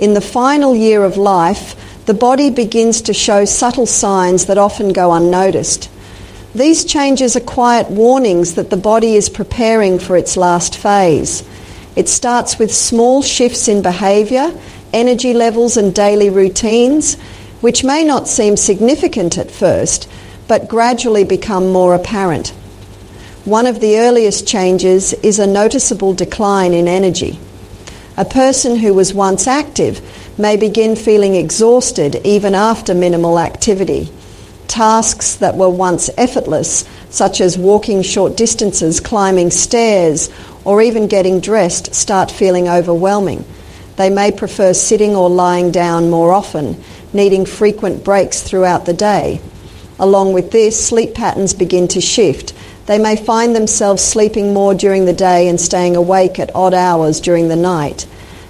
In the final year of life, the body begins to show subtle signs that often go unnoticed. These changes are quiet warnings that the body is preparing for its last phase. It starts with small shifts in behaviour, energy levels and daily routines, which may not seem significant at first, but gradually become more apparent. One of the earliest changes is a noticeable decline in energy. A person who was once active may begin feeling exhausted even after minimal activity. Tasks that were once effortless, such as walking short distances, climbing stairs, or even getting dressed, start feeling overwhelming. They may prefer sitting or lying down more often, needing frequent breaks throughout the day. Along with this, sleep patterns begin to shift. They may find themselves sleeping more during the day and staying awake at odd hours during the night.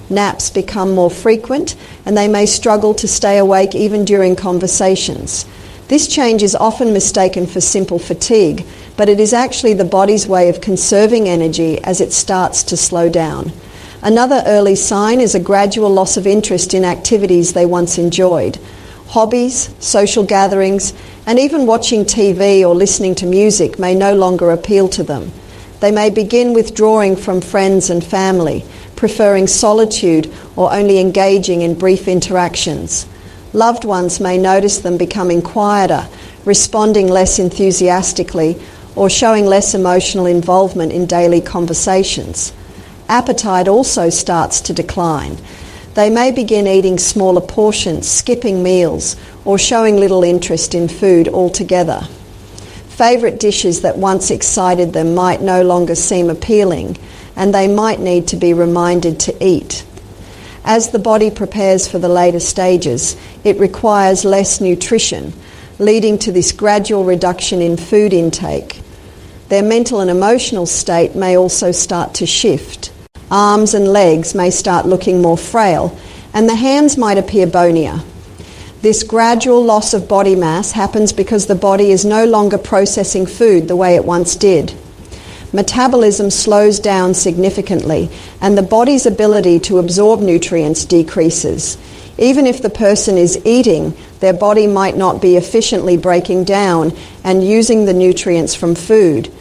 Naps become more frequent, and they may struggle to stay awake even during conversations. This change is often mistaken for simple fatigue, but it is actually the body's way of conserving energy as it starts to slow down. Another early sign is a gradual loss of interest in activities they once enjoyed. Hobbies, social gatherings, and even watching TV or listening to music may no longer appeal to them. They may begin withdrawing from friends and family, preferring solitude or only engaging in brief interactions. Loved ones may notice them becoming quieter, responding less enthusiastically, or showing less emotional involvement in daily conversations. Appetite also starts to decline. They may begin eating smaller portions, skipping meals, or showing little interest in food altogether. Favourite dishes that once excited them might no longer seem appealing, and they might need to be reminded to eat. As the body prepares for the later stages, it requires less nutrition, leading to this gradual reduction in food intake. Their mental and emotional state may also start to shift. Arms and legs may start looking more frail, and the hands might appear bonier. This gradual loss of body mass happens because the body is no longer processing food the way it once did. Metabolism slows down significantly, and the body's ability to absorb nutrients decreases. Even if the person is eating, their body might not be efficiently breaking down and using the nutrients from food.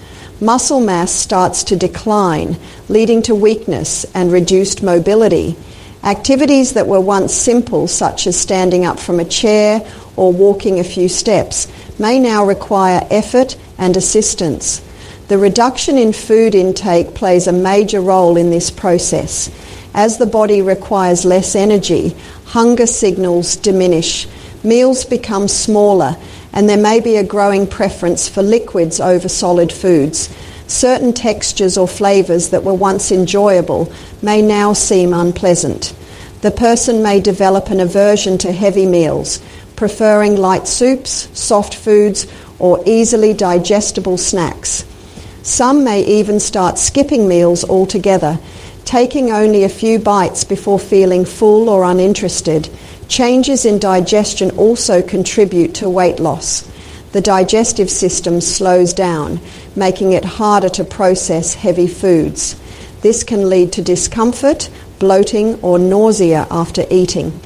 Muscle mass starts to decline, leading to weakness and reduced mobility. Activities that were once simple, such as standing up from a chair or walking a few steps, may now require effort and assistance. The reduction in food intake plays a major role in this process. As the body requires less energy, hunger signals diminish, meals become smaller, and there may be a growing preference for liquids over solid foods. Certain textures or flavours that were once enjoyable may now seem unpleasant. The person may develop an aversion to heavy meals, preferring light soups, soft foods, or easily digestible snacks. Some may even start skipping meals altogether, taking only a few bites before feeling full or uninterested. Changes in digestion also contribute to weight loss. The digestive system slows down, making it harder to process heavy foods. This can lead to discomfort, bloating, or nausea after eating.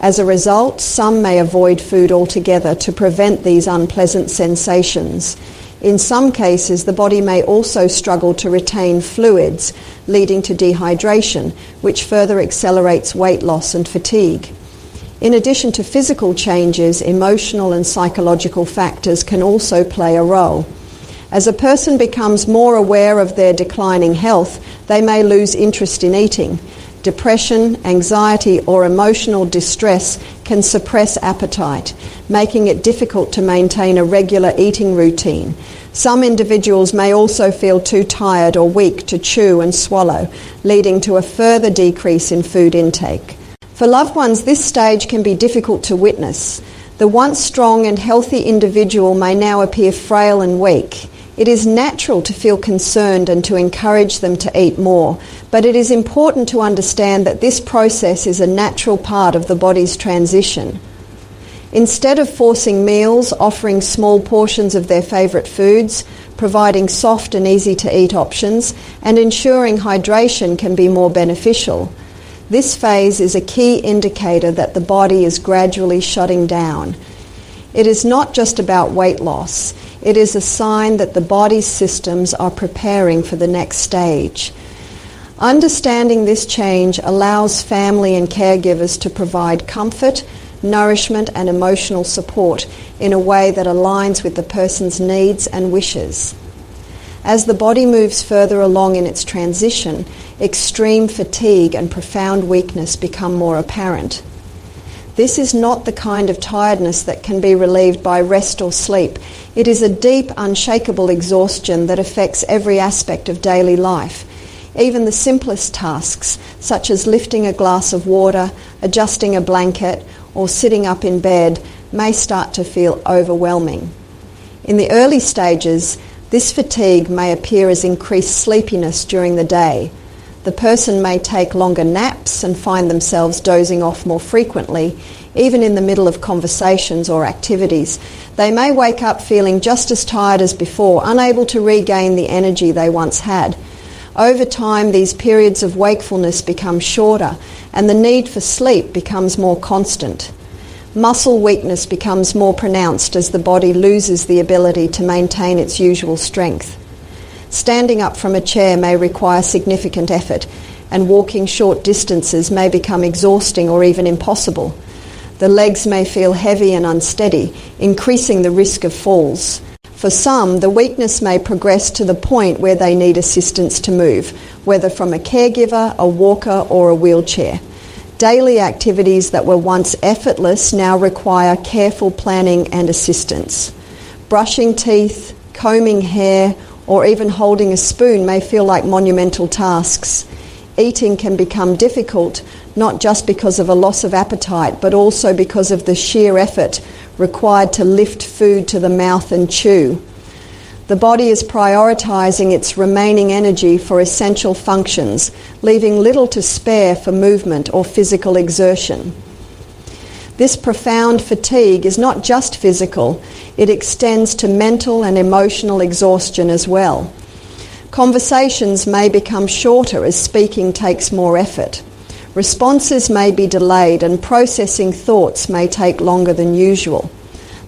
As a result, some may avoid food altogether to prevent these unpleasant sensations. In some cases, the body may also struggle to retain fluids, leading to dehydration, which further accelerates weight loss and fatigue. In addition to physical changes, emotional and psychological factors can also play a role. As a person becomes more aware of their declining health, they may lose interest in eating. Depression, anxiety, or emotional distress can suppress appetite, making it difficult to maintain a regular eating routine. Some individuals may also feel too tired or weak to chew and swallow, leading to a further decrease in food intake. For loved ones, this stage can be difficult to witness. The once strong and healthy individual may now appear frail and weak. It is natural to feel concerned and to encourage them to eat more, but it is important to understand that this process is a natural part of the body's transition. Instead of forcing meals, offering small portions of their favourite foods, providing soft and easy-to-eat options, and ensuring hydration can be more beneficial. This phase is a key indicator that the body is gradually shutting down. It is not just about weight loss. It is a sign that the body's systems are preparing for the next stage. Understanding this change allows family and caregivers to provide comfort, nourishment and emotional support in a way that aligns with the person's needs and wishes. As the body moves further along in its transition, extreme fatigue and profound weakness become more apparent. This is not the kind of tiredness that can be relieved by rest or sleep. It is a deep, unshakable exhaustion that affects every aspect of daily life. Even the simplest tasks, such as lifting a glass of water, adjusting a blanket, or sitting up in bed, may start to feel overwhelming. In the early stages, this fatigue may appear as increased sleepiness during the day. The person may take longer naps and find themselves dozing off more frequently, even in the middle of conversations or activities. They may wake up feeling just as tired as before, unable to regain the energy they once had. Over time, these periods of wakefulness become shorter, and the need for sleep becomes more constant. Muscle weakness becomes more pronounced as the body loses the ability to maintain its usual strength. Standing up from a chair may require significant effort, and walking short distances may become exhausting or even impossible. The legs may feel heavy and unsteady, increasing the risk of falls. For some, the weakness may progress to the point where they need assistance to move, whether from a caregiver, a walker, or a wheelchair. Daily activities that were once effortless now require careful planning and assistance. Brushing teeth, combing hair, or even holding a spoon may feel like monumental tasks. Eating can become difficult, not just because of a loss of appetite, but also because of the sheer effort required to lift food to the mouth and chew. The body is prioritizing its remaining energy for essential functions, leaving little to spare for movement or physical exertion. This profound fatigue is not just physical, it extends to mental and emotional exhaustion as well. Conversations may become shorter as speaking takes more effort. Responses may be delayed and processing thoughts may take longer than usual.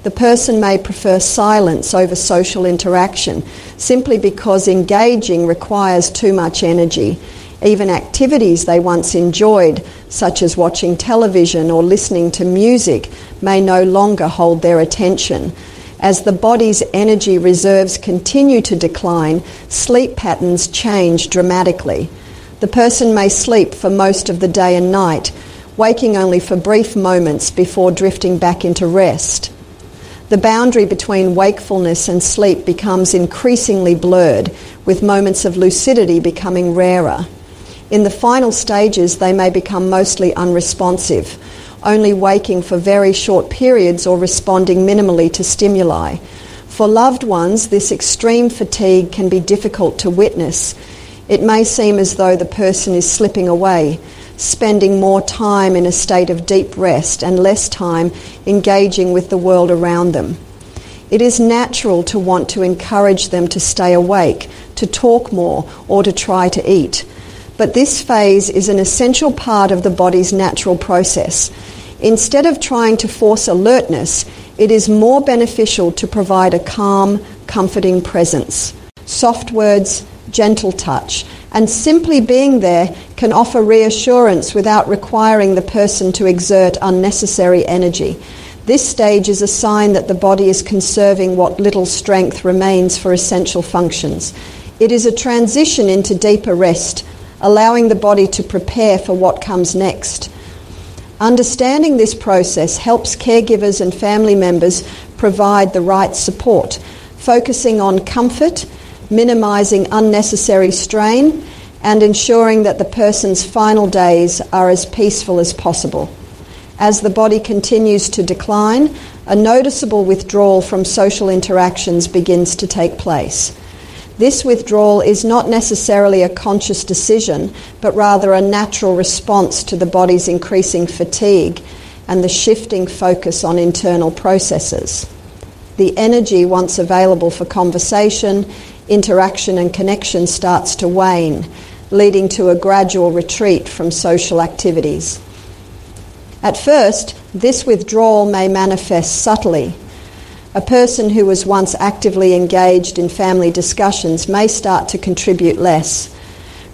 The person may prefer silence over social interaction simply because engaging requires too much energy. Even activities they once enjoyed, such as watching television or listening to music, may no longer hold their attention. As the body's energy reserves continue to decline, sleep patterns change dramatically. The person may sleep for most of the day and night, waking only for brief moments before drifting back into rest. The boundary between wakefulness and sleep becomes increasingly blurred, with moments of lucidity becoming rarer. In the final stages, they may become mostly unresponsive, only waking for very short periods or responding minimally to stimuli. For loved ones, this extreme fatigue can be difficult to witness. It may seem as though the person is slipping away, spending more time in a state of deep rest and less time engaging with the world around them. It is natural to want to encourage them to stay awake, to talk more, or to try to eat. But this phase is an essential part of the body's natural process. Instead of trying to force alertness, it is more beneficial to provide a calm, comforting presence. Soft words, gentle touch, and simply being there can offer reassurance without requiring the person to exert unnecessary energy. This stage is a sign that the body is conserving what little strength remains for essential functions. It is a transition into deeper rest, allowing the body to prepare for what comes next. Understanding this process helps caregivers and family members provide the right support, focusing on comfort, minimizing unnecessary strain, and ensuring that the person's final days are as peaceful as possible. As the body continues to decline, a noticeable withdrawal from social interactions begins to take place. This withdrawal is not necessarily a conscious decision, but rather a natural response to the body's increasing fatigue and the shifting focus on internal processes. The energy once available for conversation, interaction and connection starts to wane. leading to a gradual retreat from social activities. At first, this withdrawal may manifest subtly. A person who was once actively engaged in family discussions may start to contribute less.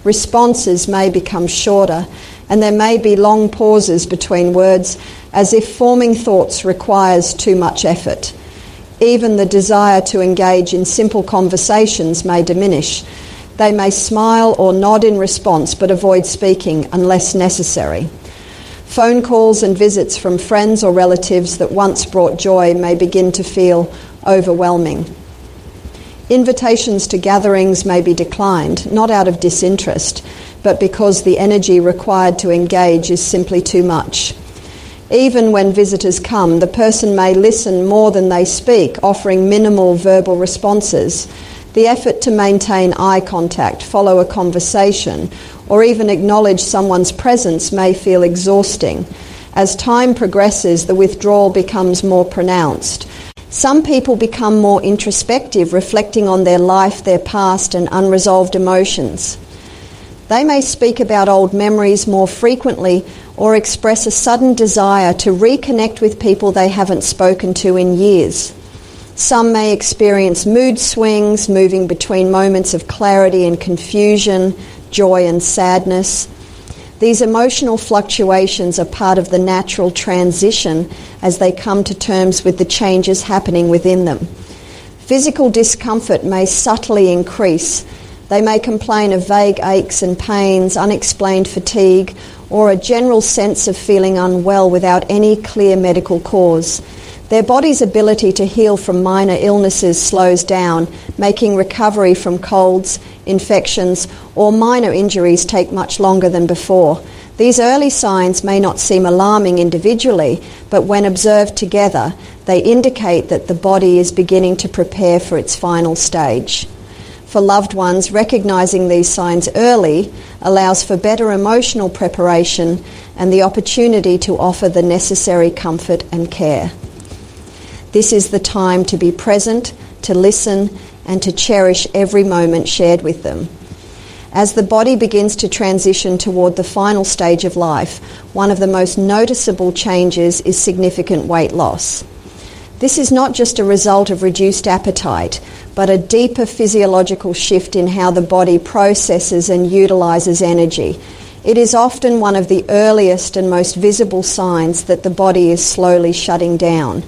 Responses may become shorter, and there may be long pauses between words, as if forming thoughts requires too much effort. Even the desire to engage in simple conversations may diminish. They may smile or nod in response but avoid speaking unless necessary. Phone calls and visits from friends or relatives that once brought joy may begin to feel overwhelming. Invitations to gatherings may be declined, not out of disinterest, but because the energy required to engage is simply too much. Even when visitors come, the person may listen more than they speak, offering minimal verbal responses. The effort to maintain eye contact, follow a conversation, or even acknowledge someone's presence may feel exhausting. As time progresses, the withdrawal becomes more pronounced. Some people become more introspective, reflecting on their life, their past, and unresolved emotions. They may speak about old memories more frequently or express a sudden desire to reconnect with people they haven't spoken to in years. Some may experience mood swings, moving between moments of clarity and confusion, joy and sadness. These emotional fluctuations are part of the natural transition as they come to terms with the changes happening within them. Physical discomfort may subtly increase. They may complain of vague aches and pains, unexplained fatigue, or a general sense of feeling unwell without any clear medical cause. Their body's ability to heal from minor illnesses slows down, making recovery from colds, infections, or minor injuries take much longer than before. These early signs may not seem alarming individually, but when observed together, they indicate that the body is beginning to prepare for its final stage. For loved ones, recognizing these signs early allows for better emotional preparation and the opportunity to offer the necessary comfort and care. This is the time to be present, to listen, and to cherish every moment shared with them. As the body begins to transition toward the final stage of life, one of the most noticeable changes is significant weight loss. This is not just a result of reduced appetite, but a deeper physiological shift in how the body processes and utilizes energy. It is often one of the earliest and most visible signs that the body is slowly shutting down.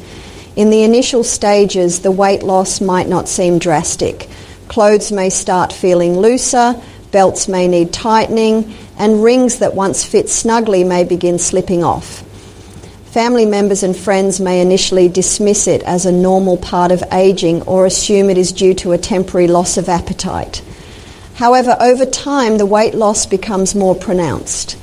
In the initial stages, the weight loss might not seem drastic. Clothes may start feeling looser, belts may need tightening, and rings that once fit snugly may begin slipping off. Family members and friends may initially dismiss it as a normal part of aging or assume it is due to a temporary loss of appetite. However, over time, the weight loss becomes more pronounced.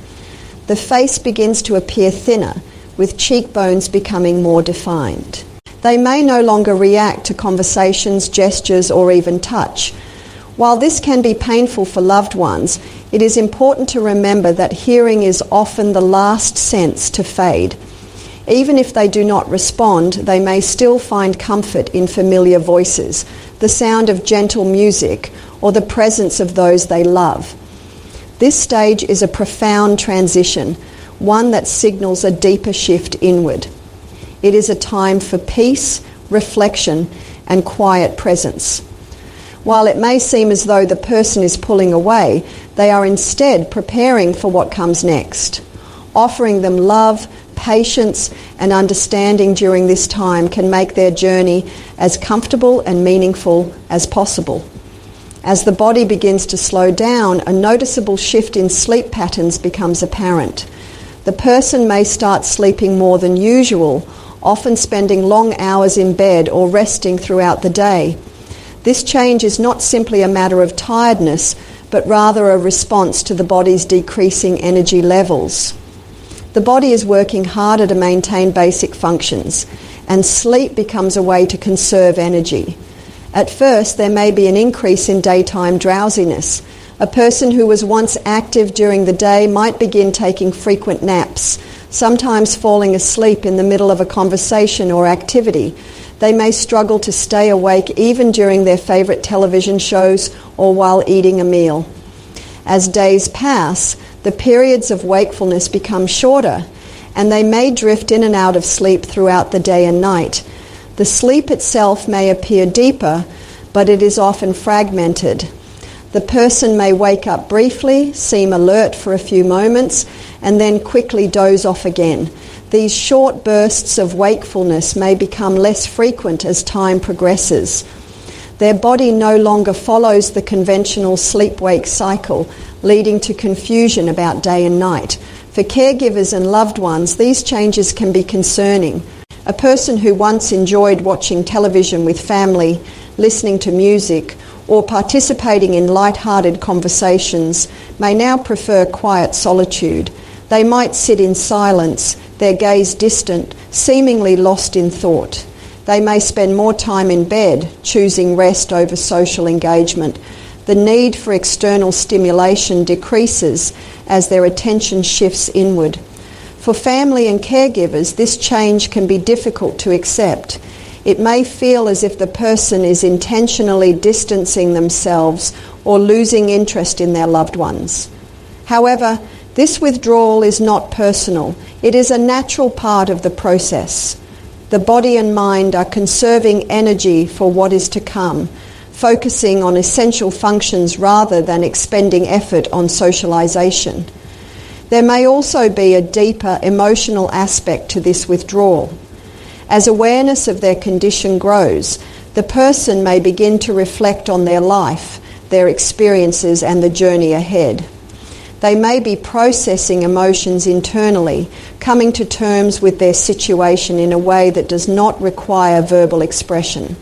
The face begins to appear thinner, with cheekbones becoming more defined. They may no longer react to conversations, gestures, or even touch. While this can be painful for loved ones, it is important to remember that hearing is often the last sense to fade. Even if they do not respond, they may still find comfort in familiar voices, the sound of gentle music, or the presence of those they love. This stage is a profound transition, one that signals a deeper shift inward. It is a time for peace, reflection, and quiet presence. While it may seem as though the person is pulling away, they are instead preparing for what comes next. Offering them love, patience, and understanding during this time can make their journey as comfortable and meaningful as possible. As the body begins to slow down, a noticeable shift in sleep patterns becomes apparent. The person may start sleeping more than usual, often spending long hours in bed or resting throughout the day. This change is not simply a matter of tiredness, but rather a response to the body's decreasing energy levels. The body is working harder to maintain basic functions, and sleep becomes a way to conserve energy. At first, there may be an increase in daytime drowsiness. A person who was once active during the day might begin taking frequent naps, sometimes falling asleep in the middle of a conversation or activity. They may struggle to stay awake even during their favorite television shows or while eating a meal. As days pass, the periods of wakefulness become shorter, and they may drift in and out of sleep throughout the day and night. The sleep itself may appear deeper, but it is often fragmented. The person may wake up briefly, seem alert for a few moments, and then quickly doze off again. These short bursts of wakefulness may become less frequent as time progresses. Their body no longer follows the conventional sleep-wake cycle, leading to confusion about day and night. For caregivers and loved ones, these changes can be concerning. A person who once enjoyed watching television with family, listening to music, or participating in light-hearted conversations may now prefer quiet solitude. They might sit in silence, their gaze distant, seemingly lost in thought. They may spend more time in bed, choosing rest over social engagement. The need for external stimulation decreases as their attention shifts inward. For family and caregivers, this change can be difficult to accept. It may feel as if the person is intentionally distancing themselves or losing interest in their loved ones. However, this withdrawal is not personal. It is a natural part of the process. The body and mind are conserving energy for what is to come, focusing on essential functions rather than expending effort on socialization. There may also be a deeper emotional aspect to this withdrawal. As awareness of their condition grows, the person may begin to reflect on their life, their experiences, and the journey ahead. They may be processing emotions internally, coming to terms with their situation in a way that does not require verbal expression.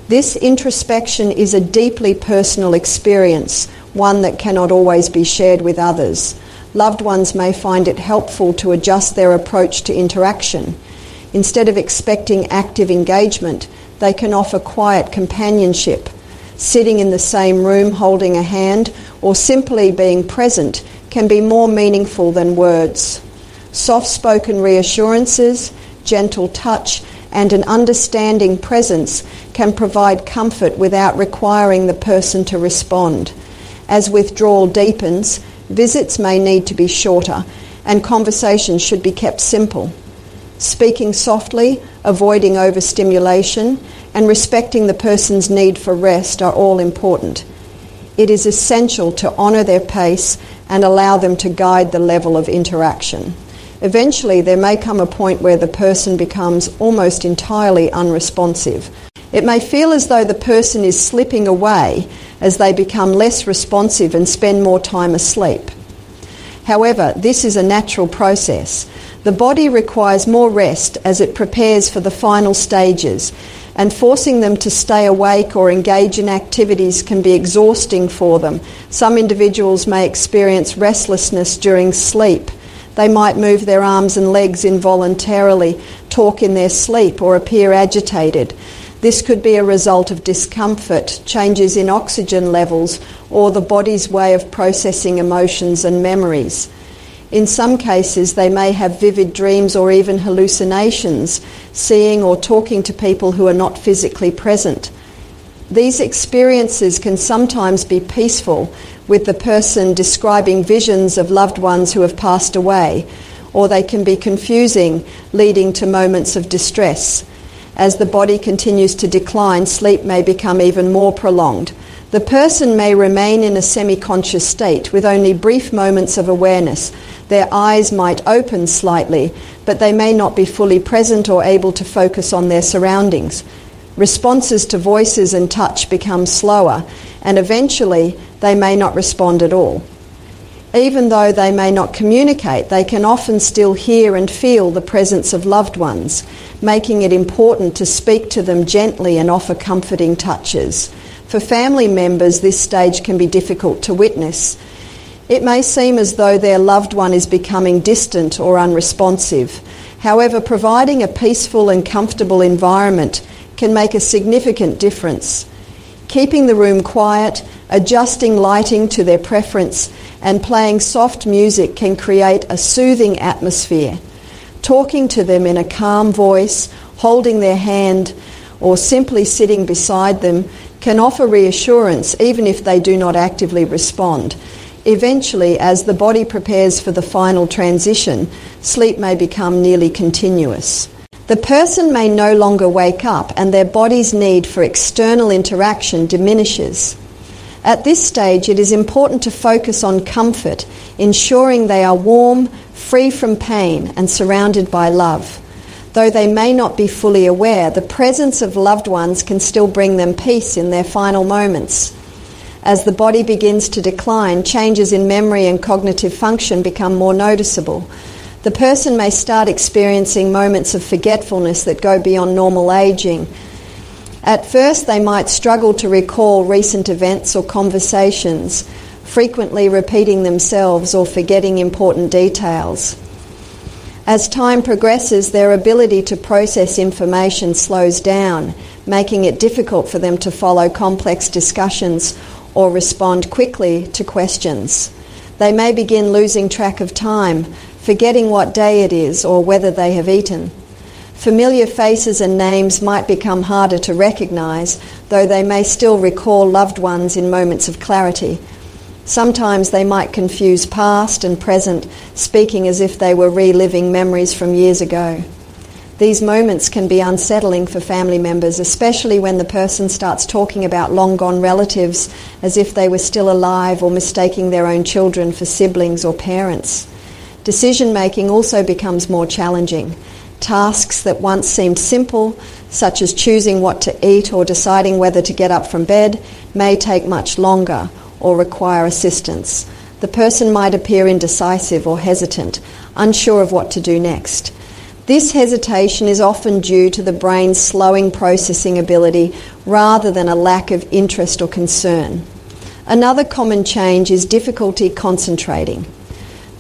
This introspection is a deeply personal experience, one that cannot always be shared with others. Loved ones may find it helpful to adjust their approach to interaction. Instead of expecting active engagement, they can offer quiet companionship. Sitting in the same room holding a hand or simply being present can be more meaningful than words. Soft-spoken reassurances, gentle touch, and an understanding presence can provide comfort without requiring the person to respond. As withdrawal deepens, visits may need to be shorter, and conversations should be kept simple. Speaking softly, avoiding overstimulation, and respecting the person's need for rest are all important. It is essential to honour their pace and allow them to guide the level of interaction. Eventually, there may come a point where the person becomes almost entirely unresponsive. It may feel as though the person is slipping away as they become less responsive and spend more time asleep. However, this is a natural process. The body requires more rest as it prepares for the final stages, and forcing them to stay awake or engage in activities can be exhausting for them. Some individuals may experience restlessness during sleep. They might move their arms and legs involuntarily, talk in their sleep, or appear agitated. This could be a result of discomfort, changes in oxygen levels, or the body's way of processing emotions and memories. In some cases, they may have vivid dreams or even hallucinations, seeing or talking to people who are not physically present. These experiences can sometimes be peaceful, with the person describing visions of loved ones who have passed away, or they can be confusing, leading to moments of distress. As the body continues to decline, sleep may become even more prolonged. The person may remain in a semi-conscious state with only brief moments of awareness. Their eyes might open slightly, but they may not be fully present or able to focus on their surroundings. Responses to voices and touch become slower, and eventually they may not respond at all. Even though they may not communicate, they can often still hear and feel the presence of loved ones, making it important to speak to them gently and offer comforting touches. For family members, this stage can be difficult to witness. It may seem as though their loved one is becoming distant or unresponsive. However, providing a peaceful and comfortable environment can make a significant difference. Keeping the room quiet, adjusting lighting to their preference, and playing soft music can create a soothing atmosphere. Talking to them in a calm voice, holding their hand, or simply sitting beside them can offer reassurance even if they do not actively respond. Eventually, as the body prepares for the final transition, sleep may become nearly continuous. The person may no longer wake up, and their body's need for external interaction diminishes. At this stage, it is important to focus on comfort, ensuring they are warm, free from pain, and surrounded by love. Though they may not be fully aware, the presence of loved ones can still bring them peace in their final moments. As the body begins to decline, changes in memory and cognitive function become more noticeable. The person may start experiencing moments of forgetfulness that go beyond normal aging. At first, they might struggle to recall recent events or conversations, frequently repeating themselves or forgetting important details. As time progresses, their ability to process information slows down, making it difficult for them to follow complex discussions or respond quickly to questions. They may begin losing track of time, forgetting what day it is or whether they have eaten. Familiar faces and names might become harder to recognize, though they may still recall loved ones in moments of clarity. Sometimes they might confuse past and present, speaking as if they were reliving memories from years ago. These moments can be unsettling for family members, especially when the person starts talking about long-gone relatives as if they were still alive or mistaking their own children for siblings or parents. Decision-making also becomes more challenging. Tasks that once seemed simple, such as choosing what to eat or deciding whether to get up from bed, may take much longer or require assistance. The person might appear indecisive or hesitant, unsure of what to do next. This hesitation is often due to the brain's slowing processing ability rather than a lack of interest or concern. Another common change is difficulty concentrating.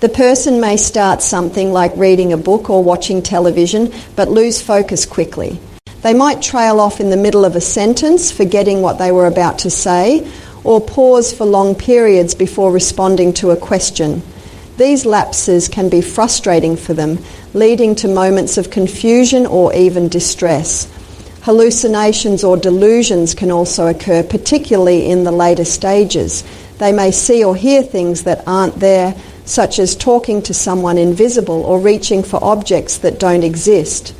The person may start something like reading a book or watching television, but lose focus quickly. They might trail off in the middle of a sentence, forgetting what they were about to say, or pause for long periods before responding to a question. These lapses can be frustrating for them, leading to moments of confusion or even distress. Hallucinations or delusions can also occur, particularly in the later stages. They may see or hear things that aren't there, such as talking to someone invisible or reaching for objects that don't exist.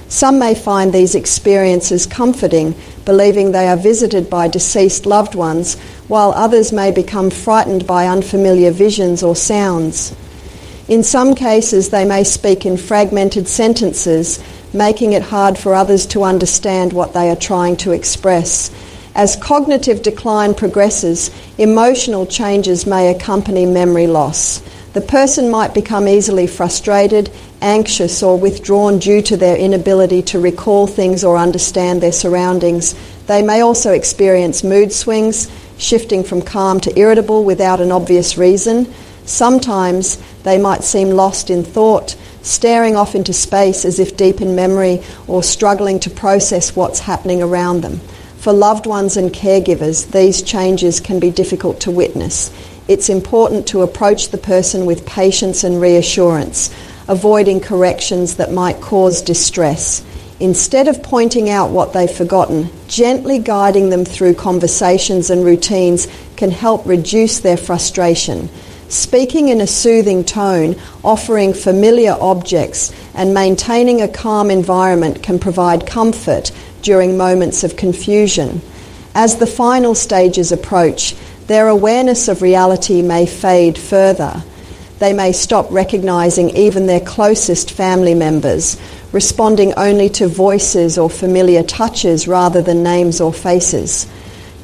Some may find these experiences comforting, believing they are visited by deceased loved ones, while others may become frightened by unfamiliar visions or sounds. In some cases, they may speak in fragmented sentences, making it hard for others to understand what they are trying to express. As cognitive decline progresses, emotional changes may accompany memory loss. The person might become easily frustrated, anxious, or withdrawn due to their inability to recall things or understand their surroundings. They may also experience mood swings, shifting from calm to irritable without an obvious reason. Sometimes they might seem lost in thought, staring off into space as if deep in memory, or struggling to process what's happening around them. For loved ones and caregivers, these changes can be difficult to witness. It's important to approach the person with patience and reassurance, avoiding corrections that might cause distress. Instead of pointing out what they've forgotten, gently guiding them through conversations and routines can help reduce their frustration. Speaking in a soothing tone, offering familiar objects, and maintaining a calm environment can provide comfort during moments of confusion. As the final stages approach, their awareness of reality may fade further. They may stop recognizing even their closest family members, responding only to voices or familiar touches rather than names or faces.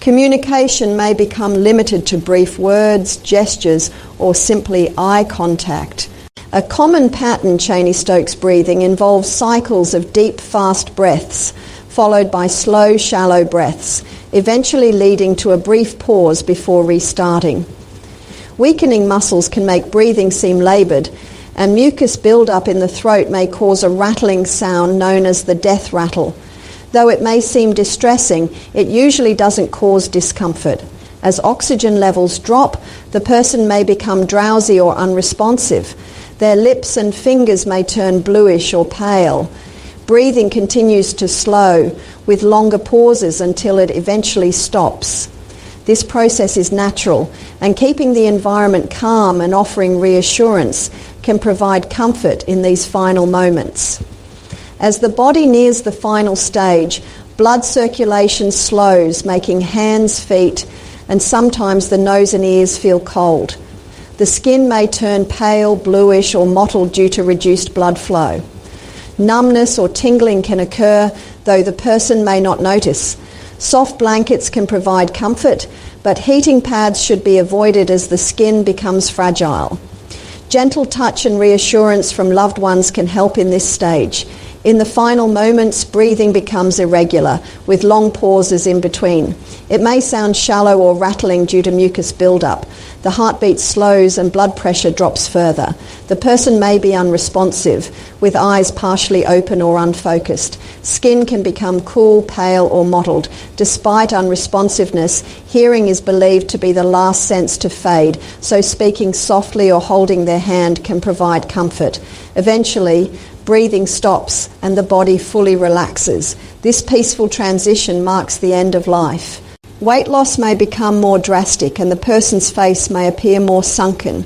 Communication may become limited to brief words, gestures, or simply eye contact. A common pattern Cheney-Stokes breathing involves cycles of deep, fast breaths, followed by slow, shallow breaths, eventually leading to a brief pause before restarting. Weakening muscles can make breathing seem laboured, and mucus build-up in the throat may cause a rattling sound known as the death rattle. Though it may seem distressing, it usually doesn't cause discomfort. As oxygen levels drop, the person may become drowsy or unresponsive. Their lips and fingers may turn bluish or pale. Breathing continues to slow, with longer pauses until it eventually stops. This process is natural, and keeping the environment calm and offering reassurance can provide comfort in these final moments. As the body nears the final stage, blood circulation slows, making hands, feet, and sometimes the nose and ears feel cold. The skin may turn pale, bluish, or mottled due to reduced blood flow. Numbness or tingling can occur, though the person may not notice. Soft blankets can provide comfort, but heating pads should be avoided as the skin becomes fragile. Gentle touch and reassurance from loved ones can help in this stage. In the final moments, breathing becomes irregular, with long pauses in between. It may sound shallow or rattling due to mucus buildup. The heartbeat slows and blood pressure drops further. The person may be unresponsive, with eyes partially open or unfocused. Skin can become cool, pale, or mottled. Despite unresponsiveness, hearing is believed to be the last sense to fade, so speaking softly or holding their hand can provide comfort. Eventually, breathing stops and the body fully relaxes. This peaceful transition marks the end of life. Weight loss may become more drastic and the person's face may appear more sunken.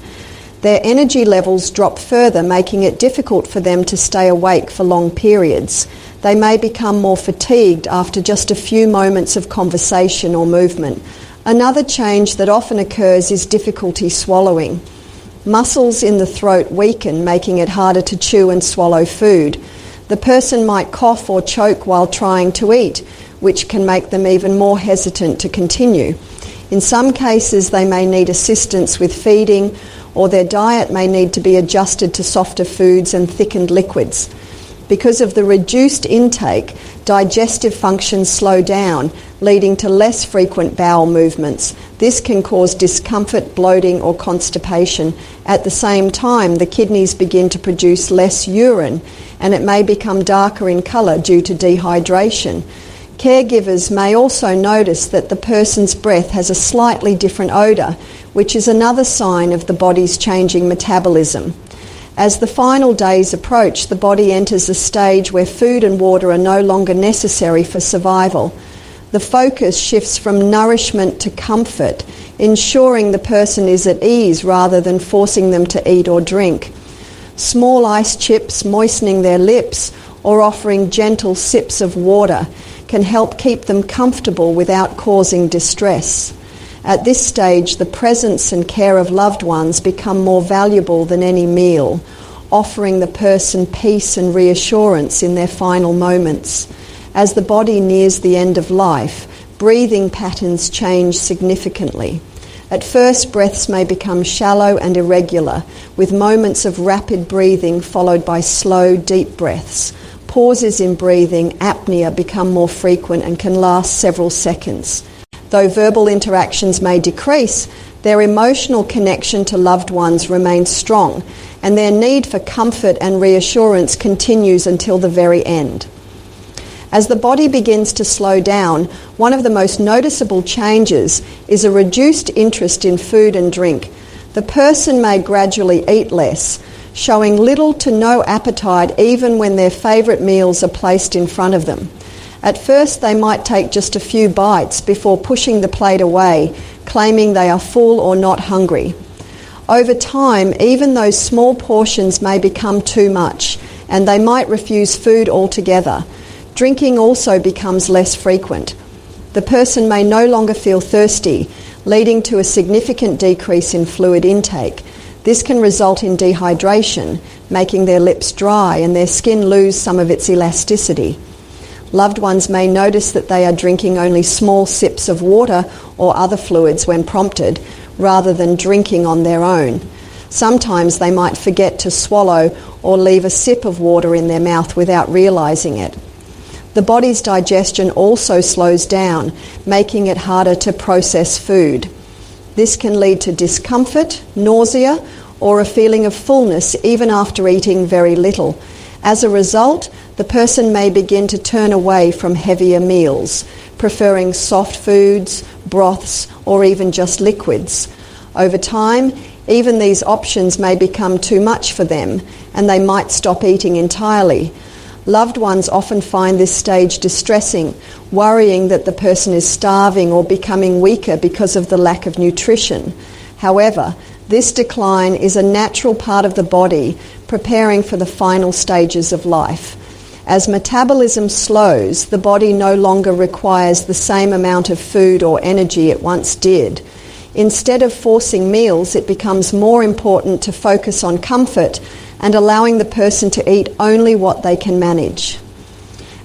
Their energy levels drop further, making it difficult for them to stay awake for long periods. They may become more fatigued after just a few moments of conversation or movement. Another change that often occurs is difficulty swallowing. Muscles in the throat weaken, making it harder to chew and swallow food. The person might cough or choke while trying to eat, which can make them even more hesitant to continue. In some cases, they may need assistance with feeding, or their diet may need to be adjusted to softer foods and thickened liquids. Because of the reduced intake, digestive functions slow down, leading to less frequent bowel movements. This can cause discomfort, bloating, or constipation. At the same time, the kidneys begin to produce less urine, and it may become darker in colour due to dehydration. Caregivers may also notice that the person's breath has a slightly different odour, which is another sign of the body's changing metabolism. As the final days approach, the body enters a stage where food and water are no longer necessary for survival. The focus shifts from nourishment to comfort, ensuring the person is at ease rather than forcing them to eat or drink. Small ice chips, moistening their lips, or offering gentle sips of water can help keep them comfortable without causing distress. At this stage, the presence and care of loved ones become more valuable than any meal, offering the person peace and reassurance in their final moments. As the body nears the end of life, breathing patterns change significantly. At first, breaths may become shallow and irregular, with moments of rapid breathing followed by slow, deep breaths. Pauses in breathing, apnea, become more frequent and can last several seconds. Though verbal interactions may decrease, their emotional connection to loved ones remains strong, and their need for comfort and reassurance continues until the very end. As the body begins to slow down, one of the most noticeable changes is a reduced interest in food and drink. The person may gradually eat less, showing little to no appetite even when their favourite meals are placed in front of them. At first, they might take just a few bites before pushing the plate away, claiming they are full or not hungry. Over time, even those small portions may become too much, and they might refuse food altogether. Drinking also becomes less frequent. The person may no longer feel thirsty, leading to a significant decrease in fluid intake. This can result in dehydration, making their lips dry and their skin lose some of its elasticity. Loved ones may notice that they are drinking only small sips of water or other fluids when prompted, rather than drinking on their own. Sometimes they might forget to swallow or leave a sip of water in their mouth without realising it. The body's digestion also slows down, making it harder to process food. This can lead to discomfort, nausea, or a feeling of fullness even after eating very little. As a result, the person may begin to turn away from heavier meals, preferring soft foods, broths, or even just liquids. Over time, even these options may become too much for them, and they might stop eating entirely. Loved ones often find this stage distressing, worrying that the person is starving or becoming weaker because of the lack of nutrition. However, this decline is a natural part of the body preparing for the final stages of life. As metabolism slows, the body no longer requires the same amount of food or energy it once did. Instead of forcing meals, it becomes more important to focus on comfort and allowing the person to eat only what they can manage.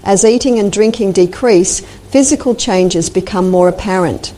As eating and drinking decrease, physical changes become more apparent.